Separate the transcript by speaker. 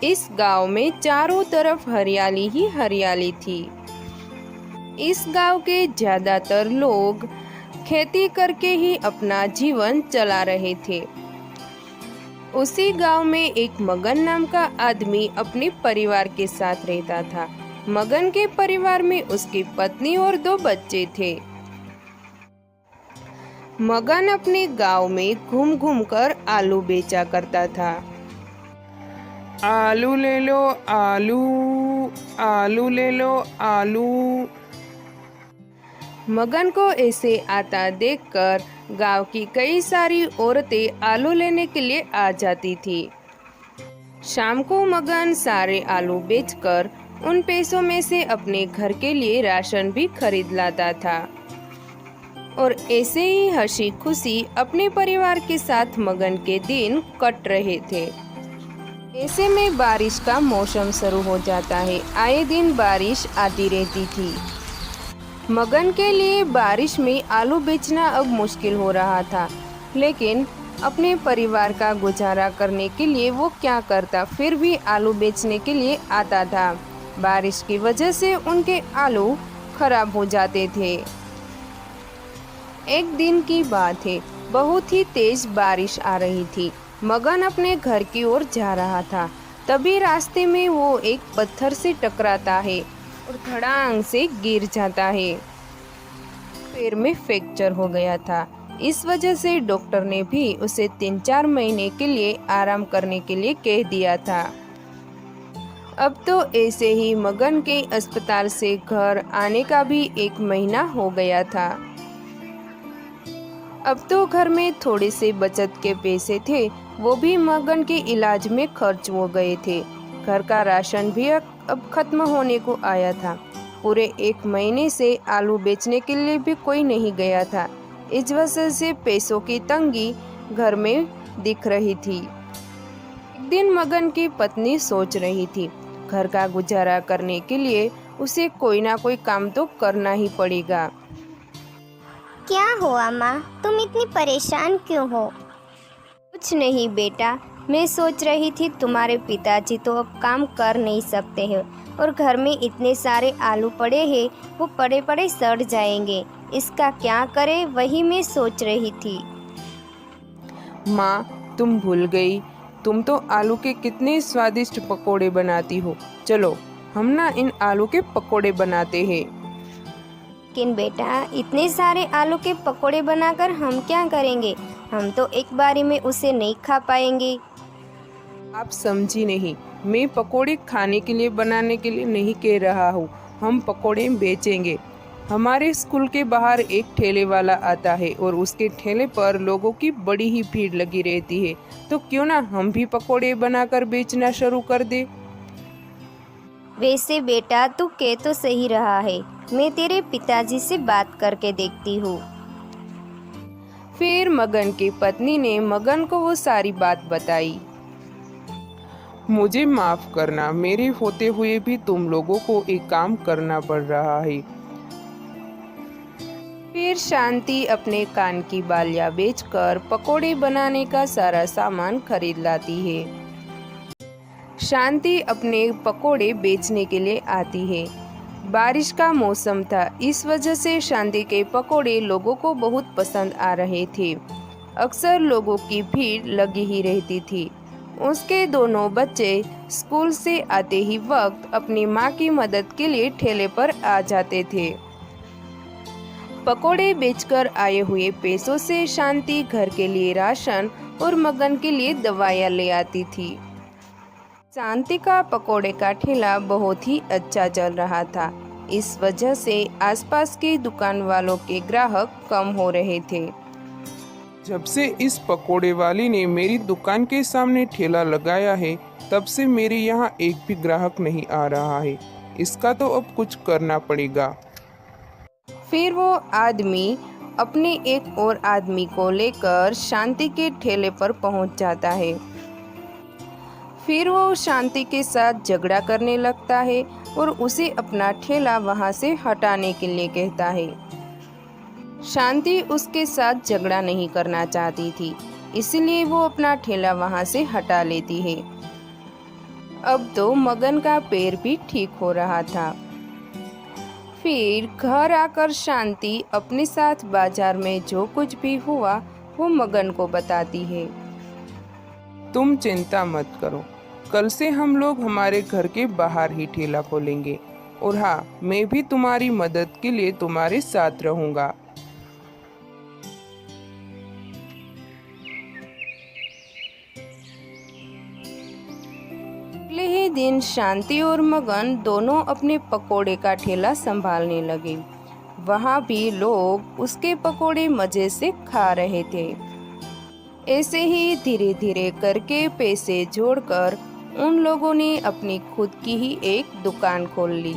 Speaker 1: इस गांव में चारों तरफ हरियाली ही हरियाली थी। इस गांव के ज्यादातर लोग खेती करके ही अपना जीवन चला रहे थे। उसी गांव में एक मगन नाम का आदमी अपने परिवार के साथ रहता था। मगन के परिवार में उसकी पत्नी और 2 बच्चे थे। मगन अपने गांव में घूम घूम कर आलू बेचा करता था।
Speaker 2: आलू ले लो आलू, आलू ले लो आलू।
Speaker 1: मगन को ऐसे आता देखकर गांव की कई सारी औरतें आलू लेने के लिए आ जाती थी। शाम को मगन सारे आलू बेचकर उन पैसों में से अपने घर के लिए राशन भी खरीद लाता था और ऐसे ही हंसी खुशी अपने परिवार के साथ मगन के दिन कट रहे थे। ऐसे में बारिश का मौसम शुरू हो जाता है। आए दिन बारिश आती रहती थी। मगन के लिए बारिश में आलू बेचना अब मुश्किल हो रहा था, लेकिन अपने परिवार का गुजारा करने के लिए वो क्या करता, फिर भी आलू बेचने के लिए आता था। बारिश की वजह से उनके आलू खराब हो जाते थे। एक दिन की बात है, बहुत ही तेज बारिश आ रही थी। मगन अपने घर की ओर जा रहा था। तभी रास्ते में वो एक पत्थर से टकराता है और धड़ाम से गिर जाता है। पैर में फ्रैक्चर हो गया था। इस वजह से डॉक्टर ने भी उसे 3-4 महीने के लिए आराम करने के लिए कह दिया था। अब तो ऐसे ही मगन के अस्पताल से घर आने का भी 1 महीना हो गया था। अब तो घर में थोड़े से बचत के पैसे थे, वो भी मगन के इलाज में खर्च हो गए थे। घर का राशन भी अब खत्म होने को आया था। पूरे 1 महीने से आलू बेचने के लिए भी कोई नहीं गया था। इस वजह से पैसों की तंगी घर में दिख रही थी। एक दिन मगन की पत्नी सोच रही थी, घर का गुजारा करने के लिए उसे कोई ना कोई काम तो करना ही पड़ेगा।
Speaker 3: क्या हुआ माँ, तुम इतनी परेशान क्यों हो?
Speaker 4: कुछ नहीं बेटा, मैं सोच रही थी तुम्हारे पिताजी तो अब काम कर नहीं सकते हैं और घर में इतने सारे आलू पड़े हैं, वो पड़े पड़े सड़ जाएंगे। इसका क्या करें, वही मैं सोच रही थी।
Speaker 1: माँ, तुम भूल गई, तुम तो आलू के कितने स्वादिष्ट पकोड़े बनाती हो। चलो हम ना इन आलू के पकोड़े बनाते हैं।
Speaker 4: लेकिन बेटा, इतने सारे आलू के पकोड़े बनाकर हम क्या करेंगे? हम तो एक बारी में उसे नहीं खा पाएंगे।
Speaker 1: आप समझी नहीं, मैं पकोड़े खाने के लिए बनाने के लिए नहीं कह रहा हूँ। हम पकोड़े बेचेंगे। हमारे स्कूल के बाहर एक ठेले वाला आता है और उसके ठेले पर लोगों की बड़ी ही भीड़ लगी रहती है। तो क्यों ना हम भी पकोड़े बनाकर बेचना शुरू कर दे।
Speaker 4: वैसे बेटा, तू कह तो सही रहा है, मैं तेरे पिताजी से बात करके देखती हूँ।
Speaker 1: फिर मगन की पत्नी ने मगन को वो सारी बात बताई।
Speaker 2: मुझे माफ करना, मेरे होते हुए भी तुम लोगों को एक काम करना पड़ रहा है।
Speaker 1: फिर शांति अपने कान की बालियां बेचकर पकोड़े बनाने का सारा सामान खरीद लाती है। शांति अपने पकोड़े बेचने के लिए आती है। बारिश का मौसम था, इस वजह से शांति के पकोड़े लोगों को बहुत पसंद आ रहे थे। अक्सर लोगों की भीड़ लगी ही रहती थी। उसके दोनों बच्चे स्कूल से आते ही वक्त अपनी माँ की मदद के लिए ठेले पर आ जाते थे। पकोड़े बेचकर आए हुए पैसों से शांति घर के लिए राशन और मगन के लिए दवाइयाँ ले आती थी। शांति का पकोड़े का ठेला बहुत ही अच्छा चल रहा था। इस वजह से आसपास के दुकान वालों के ग्राहक कम हो रहे थे।
Speaker 2: जब से इस पकोड़े वाली ने मेरी दुकान के सामने ठेला लगाया है, तब से मेरे यहाँ एक भी ग्राहक नहीं आ रहा है। इसका तो अब कुछ करना पड़ेगा।
Speaker 1: फिर वो आदमी अपने एक और आदमी को लेकर शांति के ठेले पर पहुंच जाता है। फिर वो शांति के साथ झगड़ा करने लगता है और उसे अपना ठेला वहां से हटाने के लिए कहता है। शांति उसके साथ झगड़ा नहीं करना चाहती थी, इसलिए वो अपना ठेला वहां से हटा लेती है। अब तो मगन का पैर भी ठीक हो रहा था। फिर घर आकर शांति अपने साथ बाजार में जो कुछ भी हुआ वो मगन को बताती है।
Speaker 2: तुम चिंता मत करो, कल से हम लोग हमारे घर के बाहर ही ठेला खोलेंगे। और हाँ, मैं भी तुम्हारी मदद के लिए तुम्हारे साथ रहूंगा।
Speaker 1: अगले ही दिन शांति और मगन दोनों अपने पकोड़े का ठेला संभालने लगे। वहाँ भी लोग उसके पकोड़े मजे से खा रहे थे। ऐसे ही धीरे धीरे करके पैसे जोड़कर उन लोगों ने अपनी खुद की ही एक दुकान खोल ली।